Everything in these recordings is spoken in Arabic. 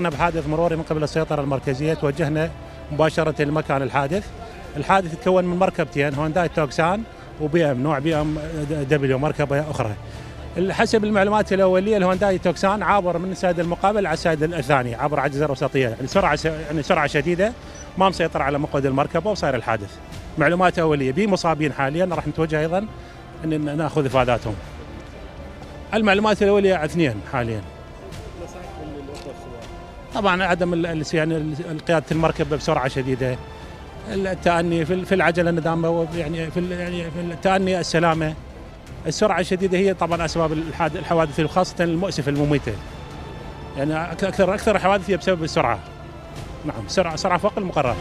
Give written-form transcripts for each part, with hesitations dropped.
بلغنا بحادث مروري من قبل السيطرة المركزية، توجهنا مباشرة لمكان الحادث. الحادث يتكون من مركبتين، هونداي توكسان وبي ام، نوع بي ام دبليو، مركبة أخرى. حسب المعلومات الأولية الهونداي توكسان عابر من السائد المقابل على السائد الثاني، عبر عجزة وسطية، يعني سرعة شديدة، ما مسيطر على مقود المركبة وصار الحادث. معلومات أولية، بي مصابين حاليا، راح نتوجه أيضا أن نأخذ إفاداتهم. المعلومات الأولية 2 حاليا. طبعا عدم يعني قيادة المركبة بسرعة شديدة، التأني في العجلة، الندامة، يعني في التأني، السلامة، السرعة الشديدة هي طبعا أسباب الحوادث، وخاصة المؤسفة المميتة. يعني أكثر الحوادث هي بسبب السرعة. نعم، سرعة فوق المقرر.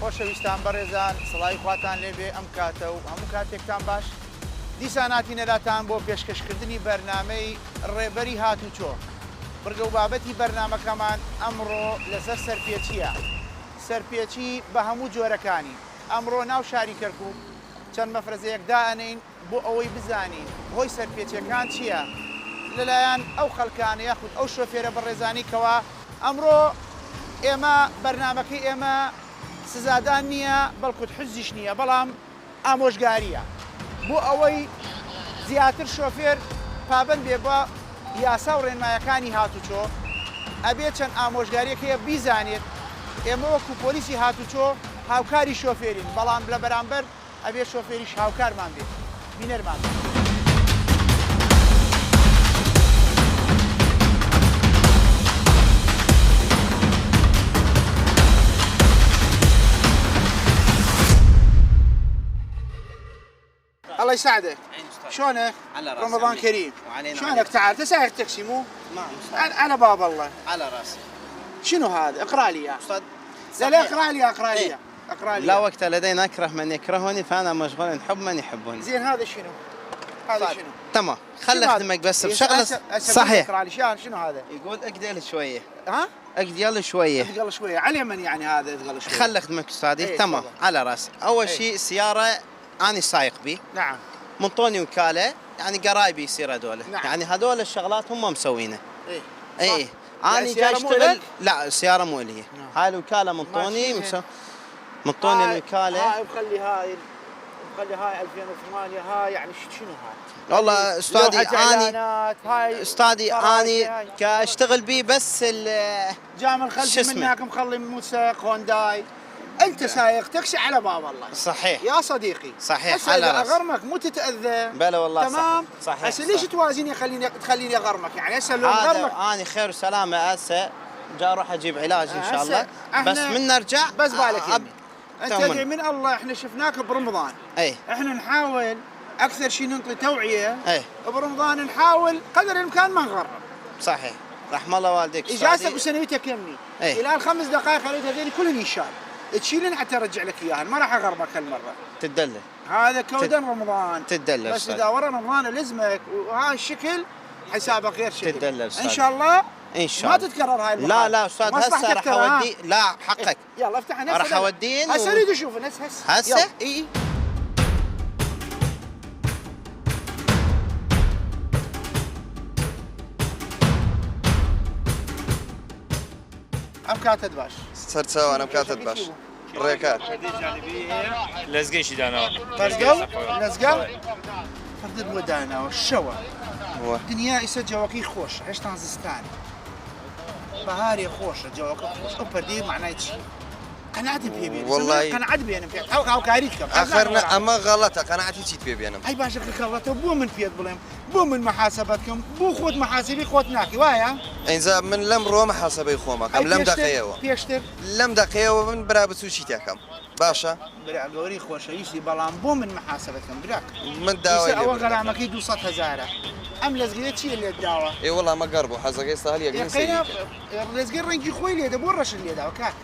خۆشەویستان بەڕێزان، سڵاوی خواتان لێبێ ئەم کاتە و هەموو کاتێکتان باش. دیساناتی نەلاتان بۆ پێشکەشکردنی بەرنامەی ڕێبەری هاتوچۆ. بڕگە و بابەتی بەرنامەکەمان ئەمڕۆ لەسەر سەرپێچیە. سەرپێچی بە هەموو جۆرەکانی. ئەمڕۆ ناو شاری کەرکووک چەند مەفرەزەیەک دائەنین بۆ ئەوەی بزانین هۆی سەرپێچیەکان چییە لەلایەن ئەو خەڵکانە یاخود ئەو شۆفێرە بەڕێزانی کەوا ئەمڕۆ ئێمە بەرنامەکەی ئێمە سزادان نییە، بەڵکوت حزیش نییە، بەڵام ئامۆژگاریە بۆ ئەوەی زیاتر شۆفێر پابەند بێ بە یاسا و ڕێنمایەکانی هاتوچۆ. ئەبێ چەند ئامۆژگاریەکەیە بیزانێت ئێمە وەکو پۆلیسی هاتوچۆ هاوکاری شۆفێرین، بەڵام لە بەرامبەر ئەبێ شۆفێریش هاوکارمان بێت، بینەرمان بێت. الله يساعدك. شلونك؟ رمضان كريم. شلونك؟ تعال تسايق تاكسي مو؟ على باب الله. على راسي. شنو هذا؟ اقرا لي اياه. لا اقرا لي اقرا لي اقرا لي. لا وقت لدينا اكره من يكرهني فانا مشغول حب من يحبني. زين هذا شنو؟ هذا شنو؟ تمام خل اخدمك بس بشغله صحيح. اقرا لي شنو هذا؟ يقول اقدل شويه. ها؟ اقدل شويه. اقدل شويه، على من يعني هذا اقدل شويه؟ خل اخدمك استاذي. تمام على راسي. اول شيء سياره أنا سايق بي. نعم. منطوني وكاله، يعني قرايبي يصير هذول. نعم. يعني هذول الشغلات هم مسوينه. ايه انا جاي اشتغل. لا السياره مو لي. نعم. هاي الوكاله منطوني منطوني الوكاله. هاي بخلي هاي 2008 هاي يعني شنو هاي؟ والله استاذي اني كاشتغل بي بس جامل خلفي منك مخلي موسى هونداي. انت سايق تاكسي على باب الله. صحيح يا صديقي. صحيح على اغرمك مو تتاذى. بلا والله. تمام صحيح. هسه ليش توازيني تخليني اغرمك؟ يعني هسه لو اغرمك انا خير وسلامه هسه جاي اروح اجيب علاج ان شاء الله. بس من نرجع بس بالك انت تدري من الله احنا شفناك برمضان. احنا نحاول اكثر شيء ننطي توعيه. برمضان نحاول قدر الامكان ما نغرب. صحيح. رحم الله والديك. اجازتك وسنويتك يمي. الى 5 دقائق خليت هذول كلهم ينشال. تشيلن حتى ارجع لك اياها، ما راح اغربك هالمره. تدلل. هذا كودن رمضان. تدلل. بس اذا ورا رمضان الزمك وهاي الشكل حسابك غير شكل. تدلل ان شاء الله. ان شاء الله. ما تتكرر هاي المرات. لا استاذ هسه راح اودي. لا حقك. يلا افتح هسه. راح اودين. هسه اريد اشوف هسه. اي ام كاتد باش. صرت سوا انا مكاتب باش. ڕێکات لەزگەیشی داناوە پەرگەڵ لەزگەڵ فەردت بۆ داناوە شەوە دنیا ئیسە جەوەکەی خۆشە هێشتا زستان بەهارێ خۆشە جەوەکە خۆش ئەو پەردەی معنای چی؟ قەناعەت پێ بێنم والله قەناعەت بێنم پێ هاوکاری بکەم ئەخەرنە ئەمە غەڵەتە قەناعەتی چیت پێ بێنم ئەی باشە کەڵەتە بۆ من پێت بڵێم بۆ من مەحاسەبەت بکەم بۆ خۆت مەحاسبی خۆت ناکەی وایە؟ ئەینجا من لەم ڕۆ مەحاسەبەی خۆمەکەم لەم دەقەیەوە پێشتر لەم دەقەیەوە من برا بچووشی تێکەم باشە برا گەوری خۆشەویستی بەڵام بۆ من مەحاسەبەتکەم براک من داوای ئەوە گەرامەکەی 200,000 ئەم لەزگرێ چیە لێت داوە؟ ئێ وەڵام مەگەڕ بوو حەزەکەی ساڵ یەکین سەری لەزگەی ڕەنگی خۆی لێدە بۆ ڕەشت لێداوە کاک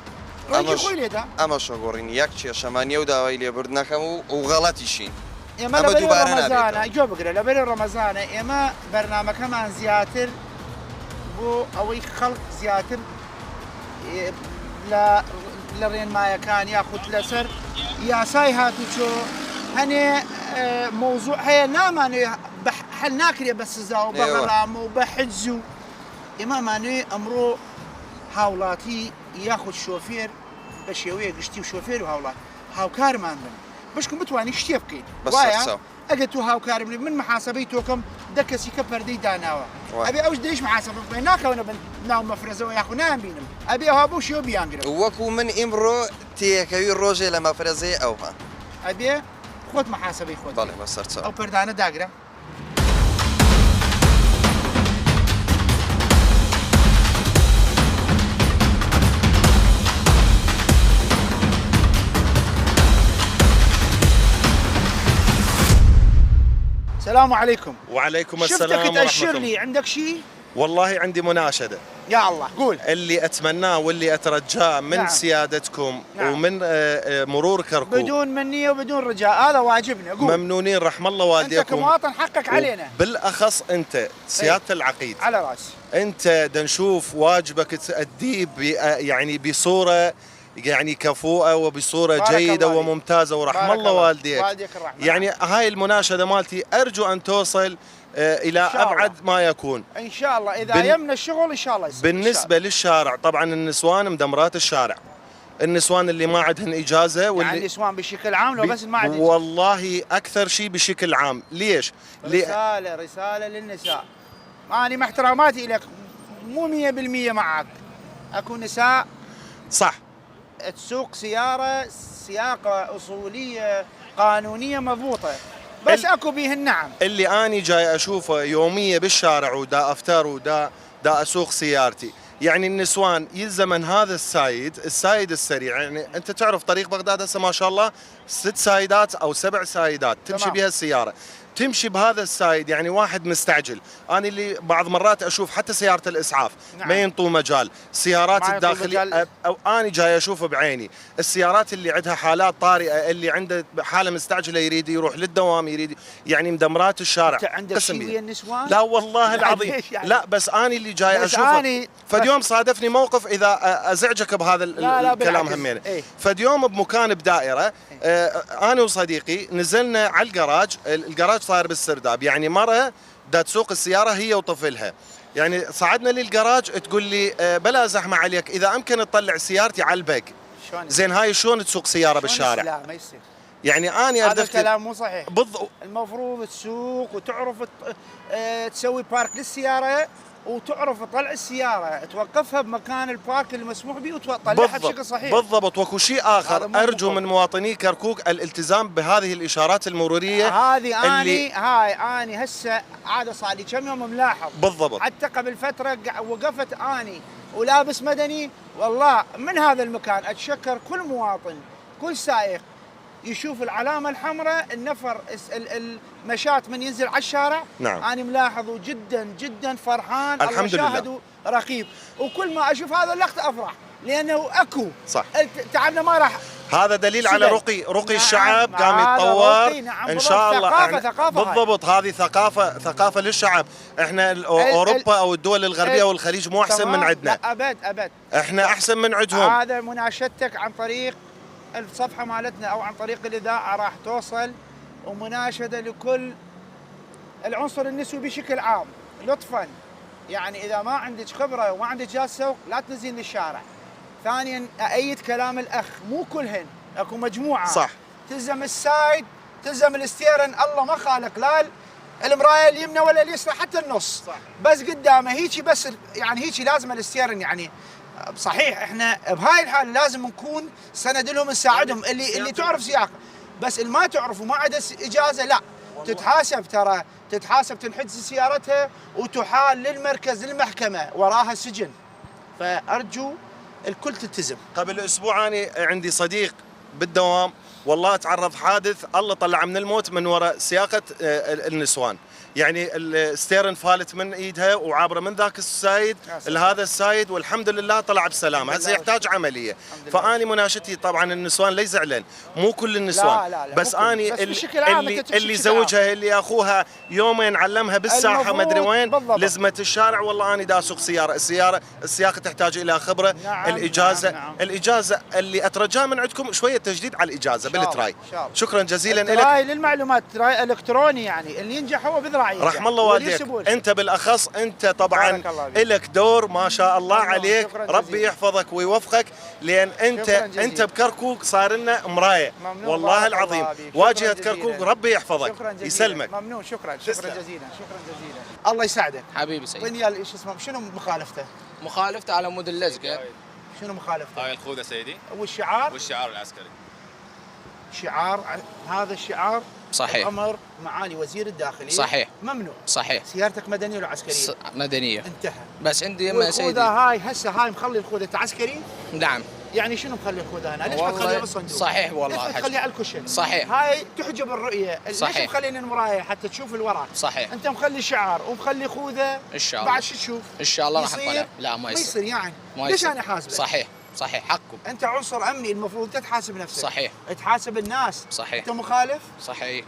ڕەنگی خۆی لێدا ئەمە شۆگۆڕین یەک کێشەمانیە و داوای لێبوردنەکەم و غەڵەتیشین ئێمە لەبەر ڕەمەزانە گوێ بگرە لەبەر ڕەمەزانە ئێمە بەرنامەکەمان زیاتر بۆ ئەوەی خەڵک زیاتر لە ڕێنمایەکان یاخود لەسەر یاسای هاتوچۆ هەنێ مۆزوع هەیە نامانوێ هەل ناکرێ بە سزا و بە غەرامە و بە حجز و ئێمەمانوێ ئەمڕۆ هاوڵاتی یاخود شۆفێر بە شێوەیە گشتی و شۆفێر و هاوڵات هاوکارمان بن بشکم بتوانانی شتێ بکەیت وایە ئەگە تو هاوکارم من محاسبەی تۆکەم دە کەسی کە پەردەی داناوە ئەبێ ئەوش دەیش محاسبە بکەین ناکەونە بن ناو مەفرەزەوە یاخو نامبینم ئەبێ ئەوها بۆ شێوە بیانگرن وەکو من ئیمڕۆ تێکەوی ڕۆژێ لە مەفرەزەی ئەوها ئەبێ خۆت محاسبەی خۆت بەڵێ بەسەرچاو ئەو پەردانە داگرە السلام عليكم. وعليكم السلام شفتك ورحمة تأشر الله. لي عندك شيء؟ والله عندي مناشدة. يا الله قول. اللي أتمناه واللي أترجاه من سيادتكم ومن مرور كركوك بدون منية وبدون رجاء هذا واجبنا قول. ممنونين رحم الله والديكم. أنت كمواطن حقك علينا. بالأخص أنت سيادة العقيد. على راسي. أنت نشوف واجبك تأديه يعني بصورة يعني كفوءة وبصورة جيدة وممتازة ورحم الله والديك. يعني هاي المناشدة مالتي أرجو أن توصل إلى أبعد ما يكون إن شاء الله إذا يمنا الشغل إن شاء الله يصير. بالنسبة للشارع طبعا النسوان مدمرات الشارع، النسوان اللي ما عندهن إجازة واللي يعني النسوان بشكل عام لو بس ما عندهن والله أكثر شيء بشكل عام. ليش؟ رسالة للنساء. أنا مع احتراماتي لك مو 100% معك، أكو نساء صح تسوق سياقة أصولية قانونية مضبوطة بس اكو بيهن نعم. اللي اني جاي اشوفه يوميا بالشارع ودا افتر ودا اسوق سيارتي، يعني النسوان يلزمن هذا السايد السريع. يعني انت تعرف طريق بغداد هسه ما شاء الله 6 سايدات او 7 سايدات تمشي بها السياره، تمشي بهذا السايد يعني واحد مستعجل. انا اللي بعض مرات اشوف حتى سياره الاسعاف ما ينطوا مجال، سيارات الداخليه او انا جاي اشوفه بعيني، السيارات اللي عندها حالات طارئه اللي عنده حاله مستعجله يريد يروح للدوام يريد يعني مدمرات الشارع. انت عندك شيء ويا النسوان؟ لا والله العظيم يعني لا بس انا اللي جاي اشوفه. فاليوم صادفني موقف اذا ازعجك بهذا الكلام همينه. فاليوم بمكان بدائره انا وصديقي نزلنا على الجراج صاير بالسرداب، يعني مرة دا تسوق السيارة هي وطفلها، يعني صعدنا للجراج تقول لي بلا زحمة عليك إذا أمكن تطلع سيارتي على الباك. زين هاي شلون تسوق سيارة بالشارع؟ لا ما يصير. يعني أنا هذا الكلام مو صحيح. المفروض تسوق وتعرف تسوي بارك للسيارة وتعرف تطلع السيارة توقفها بمكان البارك المسموح به وتطلعها بشكل صحيح. بالضبط. وكو شيء آخر أرجو من مواطني كركوك الالتزام بهذه الإشارات المرورية. هذه أني هسه عادة صار لي كم يوم ملاحظ. بالضبط. حتى قبل فترة وقفت أني ولابس مدني والله من هذا المكان أتشكر كل مواطن كل سائق يشوف العلامة الحمراء النفر المشاة من ينزل على الشارع. نعم. أنا ملاحظه جدا جدا فرحان. الحمد لله. شاهد رقيب وكل ما أشوف هذا اللقطة أفرح لأنه أكو صح. تعبنا ما راح. هذا دليل على رقي الشعب قام يتطور. نعم ان شاء الله ثقافة بالضبط. هذه ثقافة للشعب. احنا اوروبا او الدول الغربية والخليج مو احسن من عندنا. ابد احنا احسن من عندهم. هذا مناشدتك عن طريق الصفحة مالتنا او عن طريق الاذاعة راح توصل، ومناشدة لكل العنصر النسوي بشكل عام لطفا، يعني اذا ما عندك خبرة وما عندك جهاز سوق لا تنزلين للشارع. ثانيا اأيد كلام الاخ، مو كلهن، اكو مجموعه صح. تلزم السايد، تلزم الاستيرن، الله ما خالق لا المرايه اليمنى ولا اليسرى، حتى النص صح. بس قدامه هيجي، بس يعني هيجي لازم الاستيرن. يعني صحيح احنا بهاي الحاله لازم نكون سند لهم نساعدهم، اللي تعرف سياقه، بس اللي ما تعرف وما عنده اجازه لا تتحاسب، ترى تتحاسب، تنحجز سيارتها وتحال للمركز للمحكمه، وراها سجن. فارجو الكل تلتزم. قبل اسبوع انا عندي صديق بالدوام والله تعرض حادث، الله طلع من الموت من وراء سياقه النسوان. يعني الستيرن فالت من ايدها وعابره من ذاك السايد لهذا السايد، والحمد لله طلع بسلامه. هسه يحتاج عمليه. فاني مناشدتي طبعا النسوان لا يزعلن، مو كل النسوان، لا بس اني اللي زوجها اللي اخوها يومين علمها بالساحه ما ادري وين، لزمت الشارع. والله اني دا اسوق سياره، السياقه تحتاج الى خبره. الاجازه اللي اترجاها من عندكم شويه تجديد على الاجازه بالتراي. شكرا جزيلا لك. التراي للمعلومات تراي الكتروني، يعني اللي ينجح هو بذراعي. رحم الله والديك، انت بالاخص، انت طبعا لك دور ما شاء الله عليك. ربي يحفظك ويوفقك، لان انت بكركوك صار لنا مرايه والله العظيم. واجهه كركوك ربي يحفظك يسلمك. ممنون، شكرا جزيلا. الله يساعدك حبيبي سيدي. طيب شو اسمه، شنو مخالفته؟ مخالفته على مود اللزقه. شنو مخالفته؟ هاي الخوذه سيدي، والشعار العسكري. هذا الشعار صحيح. امر معالي وزير الداخليه صحيح. ممنوع. صحيح. سيارتك مدنيه ولا عسكريه؟ مدنيه. انتهى. بس عندي يمه سيدي. الخوذه هاي هسه هاي مخلي الخوذه عسكري؟ نعم. يعني شنو مخلي الخوذه هنا؟ ليش ما تخليها بالصندوق؟ صحيح والله. ليش تخليها على الكشن؟ صحيح. هاي تحجب الرؤيه. صحيح. ليش مخلين المرايه حتى تشوف الورا؟ صحيح. انت مخلي شعار ومخلي خوذه، ان شاء الله بعد شو تشوف؟ ان شاء الله راح اطلع. لا ما يصير يعني. ليش انا حاسبك؟ صحيح حقكم. انت عنصر امني، المفروض انت تحاسب نفسك. صحيح. تحاسب الناس. صحيح. انت مخالف؟ صحيح.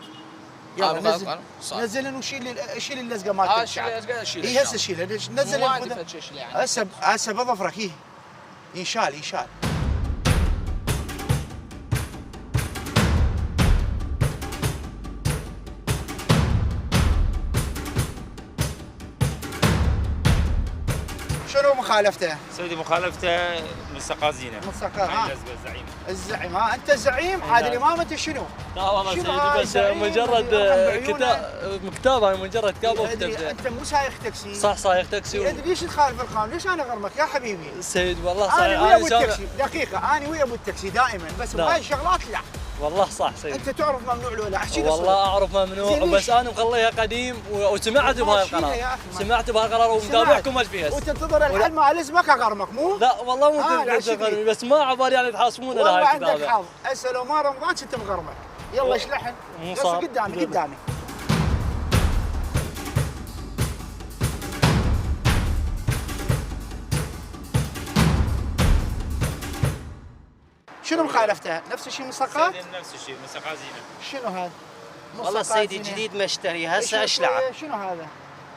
يلا نزل وشيل اللزقه مالت الشعر. اي هسه شيلها. نزل هسه بظفرك. ينشال. شنو مخالفته؟ سيدي مخالفته من سقازينه. من سقازينه. الزعيم. الزعيم. انت الزعيم. عاد الامام انت شنو؟ لا والله سيدي، بس مجرد كتابه، مجرد كتابه وكتبته. انت مو سايق تاكسي. صح سايق تاكسي. انت ليش تخالف القانون؟ ليش انا غرمك يا حبيبي؟ سيد والله صحيح. انا ويا ابو التاكسي دقيقه، انا ويا ابو التاكسي دائما، بس بهاي الشغلات لا. والله صح سيدي. انت تعرف ممنوع ولا احكي؟ والله اعرف ممنوع، بس انا مخليها قديم وسمعت بهاي القرار. سمعت بهاي القرار ومتابعكم ايش فيها. وتنتظر الحل مع اسمك اغرمك مو؟ لا والله مو تنتظر، بس ما عبالي يعني تحاسبونا لهاي الكتابه. والله عندك حظ، هسه لو ما رمضان كنت مغرمك. يلا اشلحن. قدامي. شنو مخالفته؟ نفس الشيء من سقاط؟ نفس الشيء من سقازينه. شنو هذا؟ والله سيدي جديد مشتري هسه اشلعه. شنو هذا؟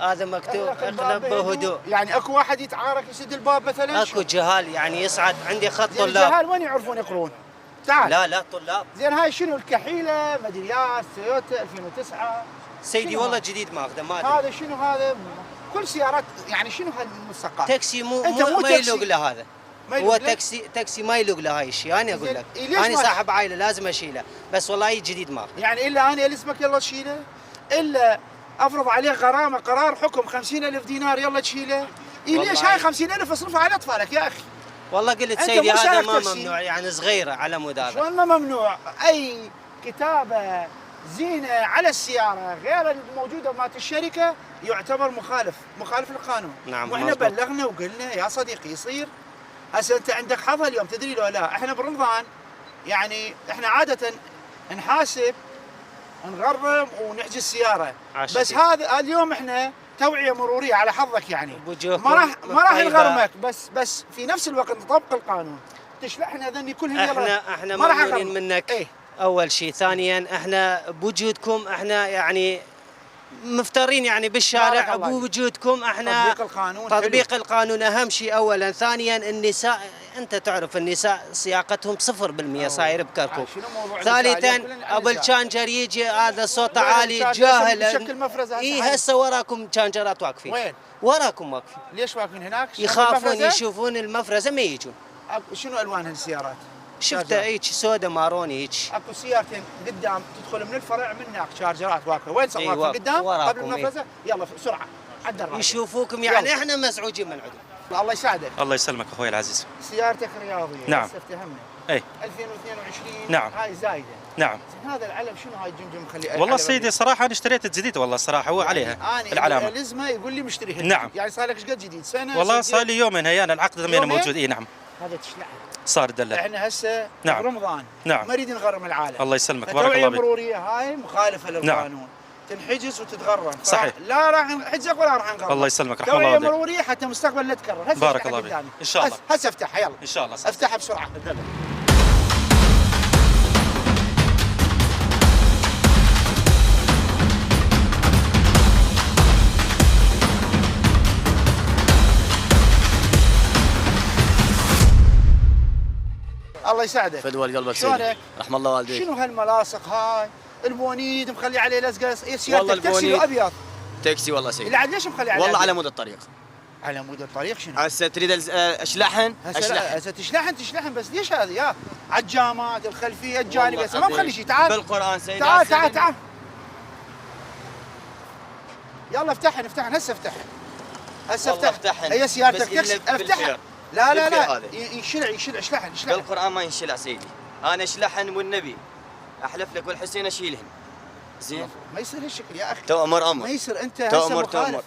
هذا مكتوب اغلب بهدوء. يعني اكو واحد يتعارك يسد الباب مثلا؟ اكو جهال يعني يصعد عندي خط طلاب. الجهال وين يعرفون يقرون؟ تعال. لا طلاب. زين هاي شنو الكحيله مدريات تويوتا 2009 سيدي والله جديد ماخذه ما ادري. هذا شنو هذا؟ كل سيارات يعني شنو هالمسقات؟ تاكسي ما يلوق له هذا. هو تاكسي ما يلوق له هاي الشيء. انا اقول لك انا صاحب عائله لازم اشيله، بس والله جديد ماخذ. يعني الا انا اسمك يلا تشيله؟ الا افرض عليه غرامه قرار حكم 50,000 دينار يلا تشيله؟ ليش هاي 50,000 اصرفها على اطفالك يا اخي؟ والله قلت سيدي هذا ما ممنوع، يعني صغيره على مود هذا. شلون ما ممنوع؟ اي كتابه زينه على السياره غير الموجوده مالت الشركه يعتبر مخالف القانون. نعم. واحنا بلغنا وقلنا يا صديقي يصير. هسه انت عندك حظ اليوم تدري لو لا، احنا برمضان يعني احنا عاده نحاسب نغرم ونحجز السياره، بس هذا اليوم احنا توعيه مروريه على حظك يعني. ما راح نغرمك، بس في نفس الوقت نطبق القانون. تشلحنا ذني كلهم. احنا ممنونين منك. اول شيء، ثانيا احنا بوجودكم احنا يعني مفترين يعني بالشارع بوجودكم احنا. تطبيق القانون اهم شيء اولا. ثانيا النساء، انت تعرف النساء سياقتهم 0% صاير بكركوك. ثالثا ابو الشانجر يجي هذا صوته عالي جاهل. هسه وراكم شانجرات واقفين. وين؟ وراكم واقفين. ليش واقفين هناك؟ يخافون يشوفون المفرزه ما يجون. شنو الوان هالسيارات؟ شفتها هيك سودا ماروني هيك. اكو سيارتين قدام تدخل من الفرع من هناك شارجرات واقفه، وين إي واقفه قدام وراكم، قبل المنفذه؟ يلا بسرعه عدل الراجل. يشوفوكم يعني يلا. احنا مزعوجين من عندهم. الله يساعدك. الله يسلمك اخوي العزيز. سيارتك رياضيه نعم. هسه افتهمنا. اي 2022 نعم. هاي زايده. نعم. هذا العلم شنو هاي الجمجم مخليه؟ والله سيدي صراحه انا اشتريت الجديد والله الصراحه هو عليها أنا العلامه. الازمه يقول لي مشتريها. نعم. يعني صار لك ايش قد جديد؟ سنه؟ والله سنتين؟ صار لي يومين هيانا العقد ضمينه يومين؟ موجود. اي نعم. هذا تشلعها. صار دلع. احنا هسه نعم. برمضان. نعم. ما نريد نغرم العالم. الله يسلمك بارك التوعية الله فيك. المرورية هاي مخالفة للقانون. تنحجز وتتغرم. صحيح. لا راح نحجزك ولا راح نغرمك. الله يسلمك رحمه الله توعية والديك. مرورية حتى مستقبل لا تكرر. هسه بارك افتحها الله فيك. قدامي. إن شاء الله. هسه افتحها يلا. ان شاء الله. افتحها بسرعة. الله يسعدك. فدوى قلبك شلونك؟ رحم الله والديك. شنو هالملاصق هاي؟ البونيد مخلي عليه لزقه، والله سيارتك تاكسي البونيد. ابيض. تاكسي والله سيدي. اللي عاد ليش مخلي عليه؟ والله أبيض؟ على مود الطريق. على مود الطريق شنو؟ هسه تريد اشلحن؟ هسه تشلحن بس ليش هذه يا عجامات الخلفيه الجانبيه هسه ما مخلي شيء. تعال بالقران سيدي. تعال يلا افتحن هسه افتحن والله افتحن. هي سيارتك بس إلا تكسي بالخير. افتحها. لا بالخير هذا. ينشلع اشلحن. بالقران ما ينشلع سيدي. انا اشلحن والنبي احلف لك والحسين اشيلهن. زين. ما يصير هالشكل يا اخي. تؤمر ما امر. يصير انت هسه تؤمر مخالف.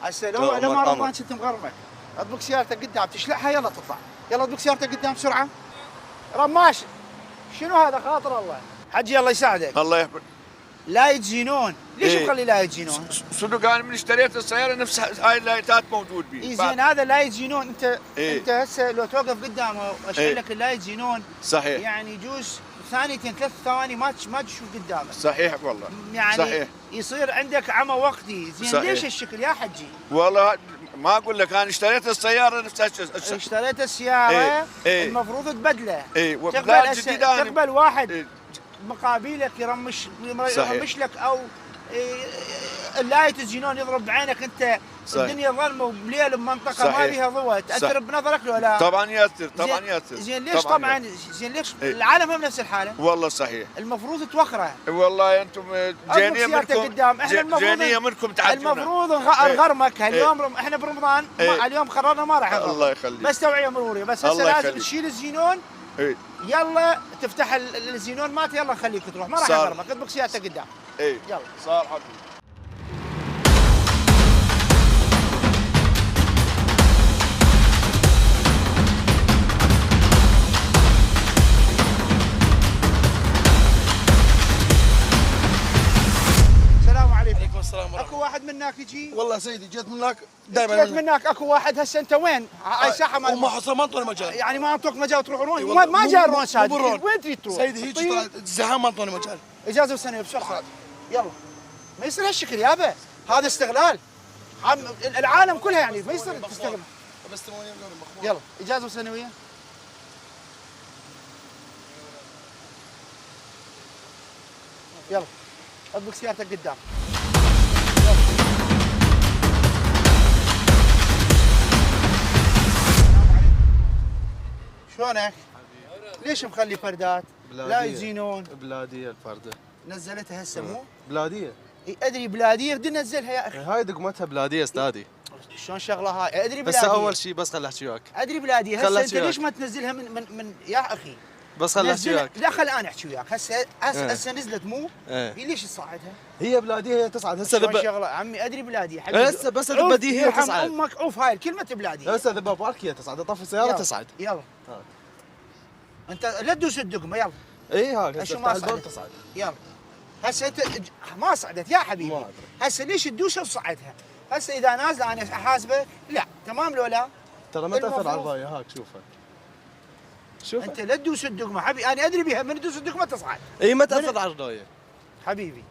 هسه لو تؤمر ما أمر. رمضان كنت مغرمك اطبق سيارتك قدام تشلحها يلا تطلع. يلا اطبق سيارتك قدام بسرعه. رماش شنو هذا خاطر الله؟ حجي الله يساعدك. الله يحفظك. لا يتزينون، ليش إيه. مخلي لا يتزينون؟ صدق انا من اشتريت السياره نفس هاي اللايتات موجود بيه. اي زين هذا لا يتزينون انت. إيه. انت هسه لو توقف قدامه واشعل إيه. لك اللا يتزينون صحيح. يعني يجوز ثانيتين 3 ثواني ما تشوف قدامك. صحيح والله. يعني صحيح. يصير عندك عمى وقتي. زين صحيح. ليش هالشكل يا حجي؟ والله ما اقول لك انا اشتريت السياره نفسها اشتريت السياره. إيه. إيه. المفروض تبدله. اي تقبل جديد أنا. تقبل واحد إيه. مقابلك يرمش صحيح. لك او اللايت الزينون يضرب بعينك انت. صحيح. الدنيا ظلمه وبليل بمنطقه صحيح. ما فيها ضوء تاثر صح. بنظرك لو لا؟ طبعا ياثر طبعا زين- ياثر. زين ليش طبعا زين ليش إيه. العالم هم نفس الحاله؟ والله صحيح. المفروض توخره. والله انتم جينيه سيارتك منكم قدام. احنا المفروض جينيه منكم تعجبنا. المفروض إيه. نغرمك اليوم. احنا برمضان إيه. اليوم قررنا ما راح نغرمك. الله يخليك. بس توعيه مروريه بس. هسه الله لازم يخليك. تشيل الزينون. اي يلا تفتح الزينون مالته يلا نخليك تروح ما راح صار. نغرمك. اطبق سيارتك قدام. اي يلا. صار حبيبي. السلام عليكم. عليكم السلام ورحمة اكو واحد منك يجي. والله سيدي جيت من هناك جيت دائما منك اكو واحد. هسه انت وين؟ هاي ساحه وما ما حصل ما انطوني مجال يعني ما انطوك مجال تروح رون. والله ما مو- جاء مو- رون سادس. مو بالرون. وين تريد تروح؟ سيدي هيك طيب. الزحام ما انطوني مجال. اجازه وسنه بسرعه. يلا ما يصير هالشكل يابا. هذا استغلال. العالم كلها يعني ما يصير تستغل. بس 8 مليون مخبوط. يلا اجازه سنويه. يلا اطبق سيارتك قدام. شلونك؟ ليش مخلي فردات؟ لا يزينون. بلاديه الفرده نزلتها هسه مو؟ بلاديه. إي ادري بلاديه بدي ننزلها يا اخي. هاي دقمتها بلاديه استاذي. شلون شغله هاي؟ ادري بس بلاديه. اول شيء بس خل احكي وياك. ادري بلاديه خل هسه أحكي انت ليش وياك. ما تنزلها من يا اخي؟ بس خل احكي نزلها. وياك. لا خل انا احكي وياك. هسه إيه. نزلت مو؟ إيه. هي ليش تصعدها؟ هي بلاديه هي تصعد هسه شلون ذبه. شغله عمي ادري بلاديه حبيبي. هسه بس البديهيه هي يرحم تصعد. امك اوف هاي الكلمه بلاديه. هسه ذبه بارك هي تصعد اطفي السياره يلا. تصعد. يلا انت لا تدوس الدقمه يلا. اي هاك أشو هسه ما افتح الباب صعدت؟ تصعد. يلا هسه انت ما صعدت يا حبيبي. ما أدري. هسه ليش تدوسها وتصعدها؟ هسه اذا نازله انا احاسبك لا تمام لو لا؟ ترى ما تاثر المفروض. على الرايه هاك شوفها. شوفها. انت لا تدوس الدقمه حبيبي. انا ادري بها من تدوس الدقمه تصعد. اي ما تاثر على الرايه. حبيبي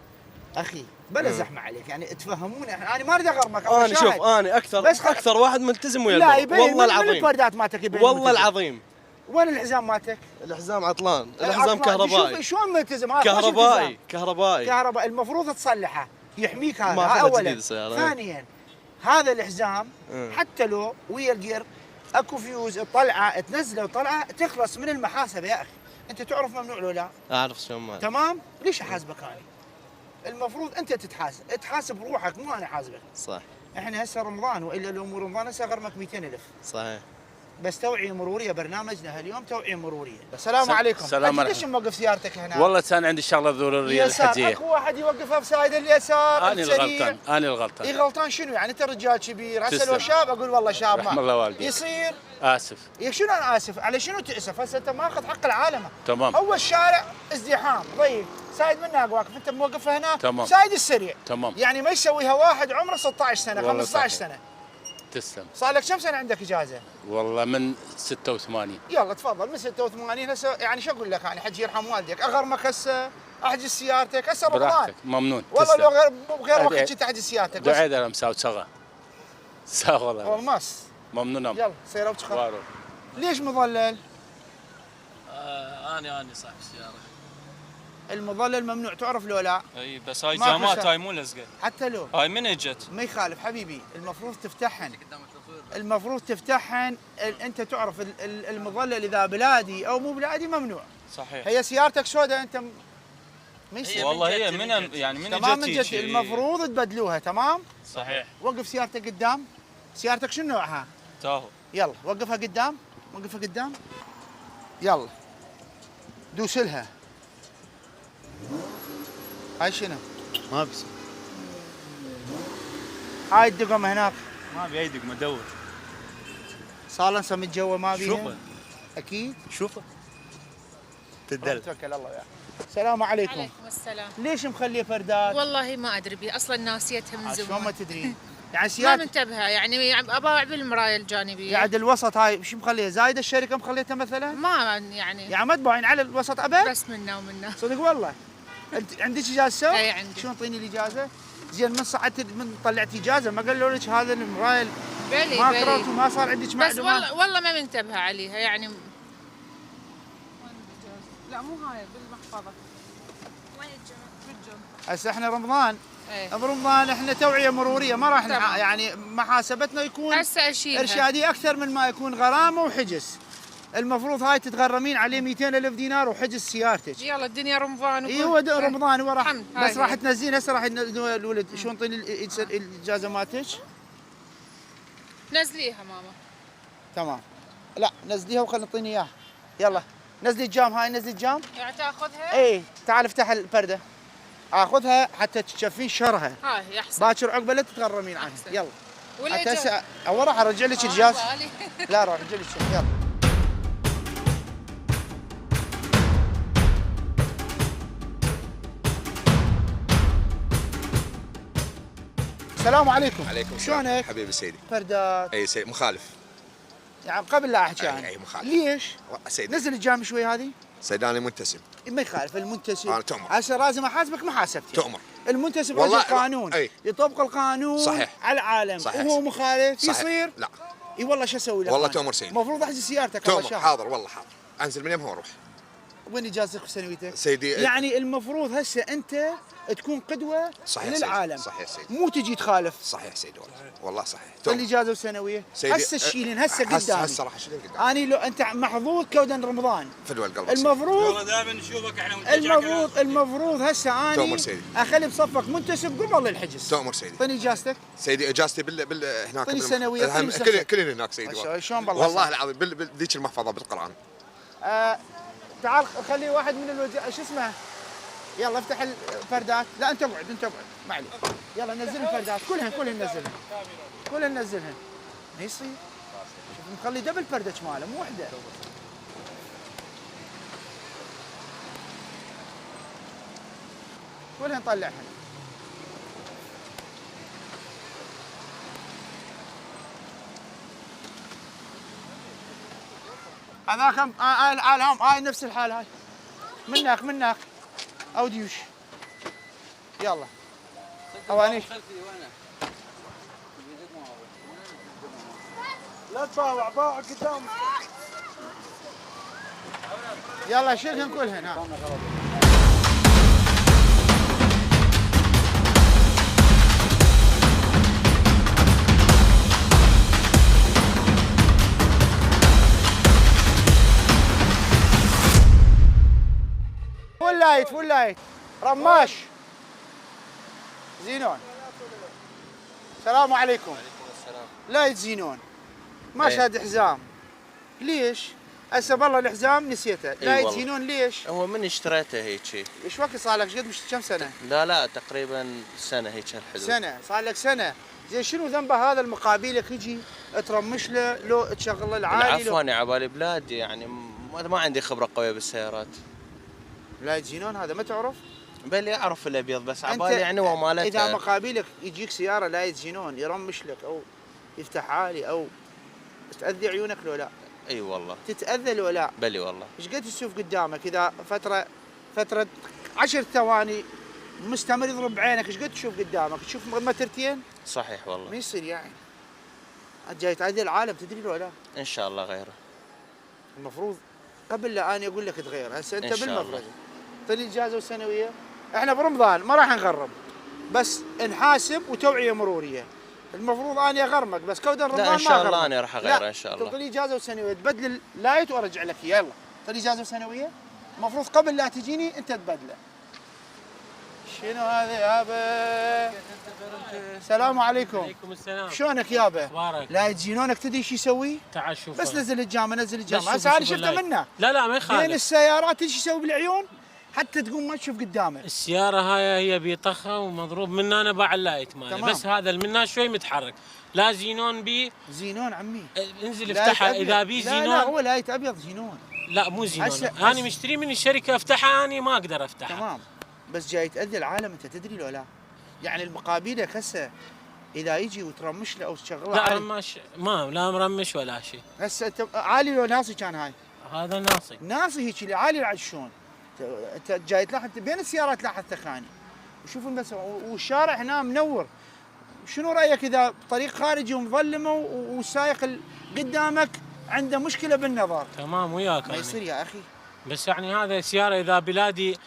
اخي بلا زحمه عليك يعني تفهموني. انا ما اريد اغرمك. انا شوف انا اكثر واحد ملتزم ويا لا البلد. يبين والله من العظيم. البردات مالتك يبين والله ملتزم. العظيم. وين الحزام مالتك؟ الحزام عطلان. الحزام كهربائي. شوف شلون ملتزم هذا كهربائي كهربائي المفروض تصلحه يحميك هذا. ما أخذها اولا جديد السيارة. ثانيا هذا الحزام حتى لو ويا الجير اكو فيوز الطلعه تنزله وطلعه تخلص من المحاسبه يا اخي. انت تعرف ممنوع لو لا؟ اعرف شلون ما تمام؟ ليش احاسبك انا؟ المفروض انت تحاسب روحك مو انا حاسبك. صح. احنا هسه رمضان والا لو مو رمضان هسه غرمك 200,000. صحيح. بس توعيه مروريه، برنامجنا هاليوم توعيه مروريه. السلام عليكم. السلام عليكم. ليش موقف سيارتك هنا؟ والله كان عندي شغله ضروريه الحجيه. اكو واحد يوقفها بسايد اليسار. انا الغلطان، انا الغلطان. اي غلطان شنو يعني؟ انت رجال كبير، هسه لو شاب اقول والله شاب رحم الله والديك. يصير اسف. شنو انا اسف؟ على شنو تاسف؟ هسه انت ماخذ حق العالم. تمام. اول شارع ازدحام ضيق، سايد منك واقف، انت موقفها هنا. تمام. سايد السريع. تمام. يعني ما يسويها واحد عمره 16 سنه 15 سنه. تسلم. صار لك كم سنه عندك اجازه؟ والله من 86. يلا تفضل من 86 هسه يعني شو اقول لك يعني حجي يرحم والديك، اغرمك هسه احجز سيارتك هسه رمضان. براحتك ممنون. والله تسلم. لو غير وقت كنت احجز سيارتك. دعيت انا مساوي صغا. والله. والماس. ممنون. يلا سير وتشخر. ليش مظلل؟ انا صاحب السياره. المظلل ممنوع تعرف لو لا؟ اي بس هاي جامات، هاي مو لزقه. حتى لو هاي من اجت؟ ما يخالف حبيبي، المفروض تفتحهن. المفروض تفتحهن. انت تعرف المظلل اذا بلادي او مو بلادي ممنوع. صحيح. هي سيارتك سوداء انت ما يصير. والله هي من يعني من تمام من اجت جد المفروض تبدلوها. تمام؟ صحيح. وقف سيارتك قدام. سيارتك شنو نوعها؟ تاهو. يلا وقفها قدام، وقفها قدام. يلا دوس لها. هاي شنو؟ ما بيصير. هاي الدقم هناك. ما ابي ايدك مدور. صالنسة من جوا ما بيها؟ شوفه. اكيد. شوفه. تدل. توكل الله وياك. السلام عليكم. عليكم السلام. ليش مخليه فردات؟ والله ما ادري بي اصلا ناسيتها من زمان. شلون ما تدرين؟ يعني ما سيارة منتبهه يعني اباوع بالمرايه الجانبيه. قاعد الوسط هاي شو مخليها؟ زايده الشركه مخليتها مثلا؟ ما يعني ما تباين على الوسط ابد؟ بس منا ومنا. صدق والله. انت عندك اجازه؟ اي عندي. شلون اعطيني الاجازه؟ زين من صعدت من طلعت اجازه ما قالوا لك هذا المرايه ما قرأت وما صار عندك معلومات؟ بس والله ما منتبهه عليها يعني. لا مو هاي بالمحفظه. وين الجمل؟ هسه احنا رمضان. ايه. برمضان احنا توعيه مروريه ما راح يعني محاسبتنا يكون هسه اشيلها ارشادي اكثر من ما يكون غرامه وحجز. المفروض هاي تتغرمين عليه 200,000 دينار وحجز سيارتك. يلا الدنيا رمضان. اي هو رمضان هو راح بس راح هاي. تنزلين هسه راح الولد شو نعطيني الاجازه مالتك؟ نزليها ماما. تمام. لا نزليها وخلي نعطيني اياها. يلا نزلي الجام هاي نزلي الجام. يعني تاخذها؟ اي تعال افتح البرده. اخذها حتى تشوفين شرها. هاي احسن. باكر عقبه لا تتغرمين عنها. يلا. ولا حتى هسه اول راح ارجع لك الجاز. لا راح ارجع لك يلا. السلام عليكم. عليكم شلونك؟ السلام حبيبي سيدي. فردات. اي سيدي مخالف. يعني قبل لا احكي عنه. اي مخالف. ليش؟ سيدي نزل الجام شوي هذه. سيدي انا منتسب. ما يخالف المنتسب. انا تؤمر. هسه لازم احاسبك ما حاسبتك. تؤمر. المنتسب والله رجل قانون. يطبق القانون. صحيح. على العالم. صحيح. وهو مخالف صحيح. يصير. لا. اي والله شو اسوي لك؟ والله تؤمر سيدي. المفروض احجز سيارتك. تؤمر. حاضر والله حاضر. انزل من يمها واروح. وين اجازتك وسنويتك؟ سيدي يعني المفروض هسه انت تكون قدوه صحيح للعالم. سيدي. صحيح سيدي. مو تجي تخالف. صحيح سيدي والله صحيح. الاجازه والسنويه هسه تشيلين هسه قدامي. هسه راح اشيلين قدامي. اني لو انت محظوظ كودن رمضان. فدوى القلب. المفروض والله دائما نشوفك احنا المفروض هسه اني تؤمر سيدي. اخلي بصفك منتسب قبل الحجز. تؤمر سيدي. اعطيني اجازتك. سيدي اجازتي هناك. اعطيني السنويه. كلين هناك سيدي. شلون بالله والله العظيم بذيك المحفظه بالقران. تعال خلي واحد من شو اسمه. يلا افتح الفردات. لا انت اقعد ما عليك. يلا نزل الفردات كلهن نزلهن. ما يصير. شوف مخلي دبل فردة ماله مو وحده. كلهن طلعهن. هذاك العالم هاي نفس الحال هاي. منك او ديوش. يلا اوانيش. لا تباوع باوع قدام. يلا شيلهن كلهن ها. لايت رماش زينون. السلام عليكم. لايت زينون ما شاد حزام ليش؟ هسه والله الحزام نسيته. لايت زينون ليش؟ هو من اشتريته هيك. ايش وقت صار لك؟ قد كم سنه؟ لا تقريبا سنه هيك هالحدود. سنه صار لك سنه. زين شنو ذنبه هذا المقابيلك يجي ترمش له لو تشغله العالي؟ عفوا يا عبالي بلادي يعني ما عندي خبره قويه بالسيارات. لايت زينون هذا ما تعرف؟ بلي اعرف الابيض بس عبالي يعني هو مالته. اذا مقابلك يجيك سياره لايت زينون يرمش لك او يفتح عالي او تاذي عيونك لو لا؟ اي والله تتاذى لو لا؟ بلي والله. ايش قد تشوف قدامك اذا فتره 10 ثواني مستمر يضرب بعينك ايش قد تشوف قدامك؟ تشوف مترتين؟ صحيح والله. ما يصير يعني. جاي تعدي العالم تدري لو لا؟ ان شاء الله غيره. المفروض قبل لا اني اقول لك تغير، هسه انت بالمفروض اعطيني اجازه وسنويه. احنا برمضان ما راح نغرب بس نحاسب وتوعيه مروريه. المفروض اني اغرمك بس كود رمضان ما لا ان شاء الله انا راح اغيره ان شاء الله. تعطيني اجازه وسنويه تبدل اللايت وارجع لك اياه. يلا اعطيني اجازه وسنويه. المفروض قبل لا تجيني انت تبدله. شنو هذا يابا؟ السلام عليكم. وعليكم السلام. شلونك يابا؟ اخبارك؟ لا تجينونك تدري ايش يسوي؟ تعال شوف بس نزل الجامعه نزل الجامعه. بس هسه انا شفته منه. لا ما يخالف. بين السيارات تدري ايش يسوي بالعيون؟ حتى تقوم ما تشوف قدامك. السيارة هاي هي بيطخها ومضروب من هنا باع اللايت ماله، بس هذا اللي منها شوي متحرك. لا زينون بي زينون عمي. انزل افتحها اذا بي زينون. لا هو لايت ابيض زينون. لا مو زينون. انا مشتري من الشركة افتحها انا ما اقدر افتحها. تمام بس جاي تأذي العالم انت تدري لو لا؟ يعني المقابلك هسه اذا يجي وترمش له او تشغله لا رمش لا مرمش ولا شيء. هسه انت عالي لو ناصي كان هاي؟ هذا ناصي هيك اللي عالي على شلون؟ انت جاي تلاحظ بين السيارات تلاحظ ثخاني وشوف بس والشارع هنا منور. شنو رايك اذا طريق خارجي ومظلمه والسايق قدامك عنده مشكله بالنظر؟ تمام وياك. ما يصير يا اخي. بس يعني هذا سياره اذا بلادي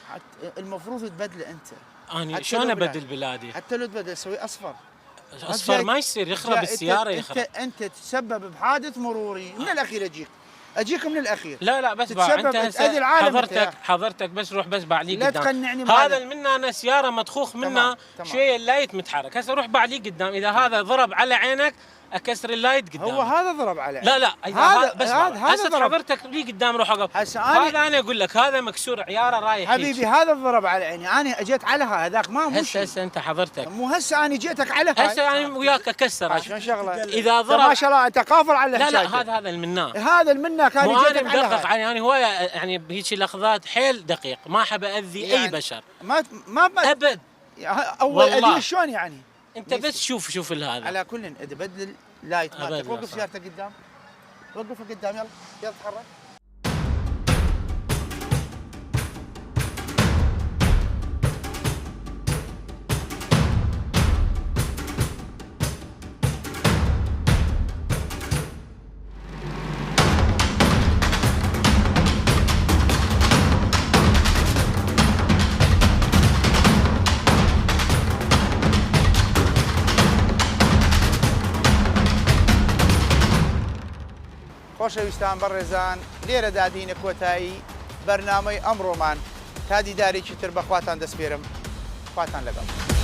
المفروض تبدله انت. انا شلون ابدل بلادي؟ حتى لو تبدل سوي اصفر. اصفر ما يصير يخرب السياره يخرب. انت تتسبب بحادث مروري من الاخير اجيك من الاخير. لا بس انت حضرتك بس روح بس باع لي قدام. لا تقنعني هذا منا انا سياره مدخوخ منها شويه اللايت متحرك. هسه روح باع لي قدام. اذا هذا ضرب على عينك اكسر اللايت قدام. هو هذا ضرب على عينك. لا هذا حضرتك لي قدام روح اقف. هذا انا اقول لك هذا مكسور عياره رايح حبيبي هذا ضرب على عيني. انا اجيت على هذاك ما مش هسه انت حضرتك مو هسه انا جيتك على هاي. هسه انا وياك اكسر شلون شغله؟ اذا ضرب ما شاء الله انت كافر على لا هذا المناه. هذا المناه كان يجيك على مدقق يعني هوايه يعني بهيك لحظات حيل دقيق ما احب اذي يعني اي بشر. ما ابد. اول اذي شلون يعني؟ انت بس شوف هذا. على كل اذا بدل لايت مالتك وقف سيارتك قدام. وقفها قدام يلا تحرك. خۆشەویستان بەڕێزان لێرە دادینە کۆتایی بەرنامەی ئەمڕۆمان تا دیدارێکی تر بەخواتان دەسپێرم خواتان لەگەڵ.